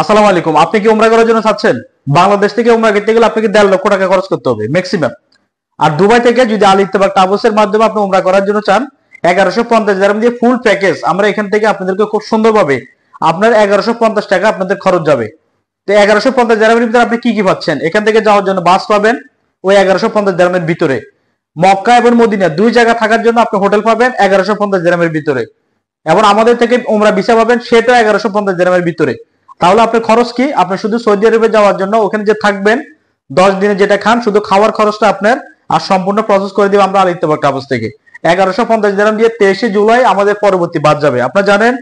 আসসালামু আলাইকুম। আপনি কি উমরা করার জন্য চাচ্ছেন? বাংলাদেশ থেকে উমরা করতে গেলে আপনাকে 1.5 লক্ষ টাকা খরচ করতে হবে ম্যাক্সিমাম। আর দুবাই থেকে যদি আল ইত্তেফাক ট্রাভেলসের মাধ্যমে আপনি উমরা করার জন্য চান, 1150 দিরহাম দিয়ে ফুল প্যাকেজ আমরা এখান থেকে আপনাদেরকে খুব সুন্দরভাবে আপনার 1150 টাকা আপনাদের খরচ যাবে। তো 1150 দিরহামের ভিতরে আপনি কি কি পাচ্ছেন? এখান থেকে যাওয়ার জন্য বাস পাবেন ওই 1150 দিরহামের ভিতরে। মক্কা এবং মদিনা দুই জায়গা থাকার জন্য আপনি হোটেল পাবেন 1150 দিরহামের ভিতরে। এবং আমাদের থেকে উমরা ভিসা পাবেন সেটা 1150 দিরহামের ভিতরে। তাহলে আপনার খরচ কি? আপনি শুধু সৌদি আরবে যাওয়ার জন্য ওখানে যে থাকবেন 10 দিনে যেটা খান শুধু খাওয়ার খরচটা আপনার, আর সম্পূর্ণ প্রসেস করে দিব আমরা আল ইত্তেফাক ট্রাভেলস থেকে। 1150 দিরহাম দিয়ে 23 জুলাই আমাদের পরবর্তী বাস যাবে। আপনারা জানেন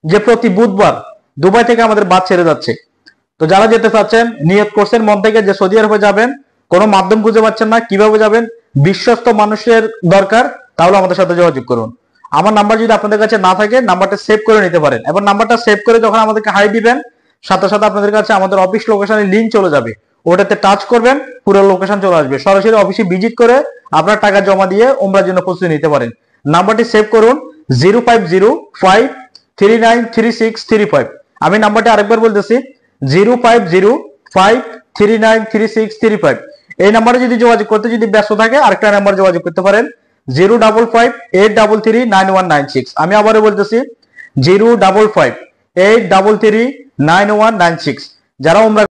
যে প্রতি বুধবার দুবাই থেকে আমাদের বাস ছেড়ে যাচ্ছে। তো যারা যেতে চাচ্ছেন, নিয়ত করছেন মন থেকে যে সৌদি আরবে যাবেন, কোনো মাধ্যম খুঁজে পাচ্ছেন না, কিভাবে যাবেন, বিশ্বস্ত মানুষের দরকার, তাহলে আমাদের সাথে যোগাযোগ করুন। আমার নাম্বার যদি আপনাদের কাছে না থাকে নাম্বারটা সেভ করে নিতে পারেন, এবং নাম্বারটা সেভ করে যখন আমাদেরকে হাই দিবেন সাথে সাথে আপনাদের কাছে আমাদের অফিস লোকেশনের লিংক চলে যাবে। ওটাতে টাচ করবেন, পুরো লোকেশন চলে আসবে। সরাসরি অফিসে ভিজিট করে আপনার টাকা জমা দিয়ে উমরার জন্য প্রস্তুতি নিতে পারেন। নাম্বারটি সেভ করুন 0505393635। আমি নাম্বারটি আরেকবার বলতেছি 0505393635। এই নাম্বারে যদি যোগাযোগ করতে যদি ব্যস্ত থাকে আরেকটা নাম্বার যোগাযোগ করতে পারেন 0558339196। আমি আবারও বলতেছি 0558339196। যারা উমরা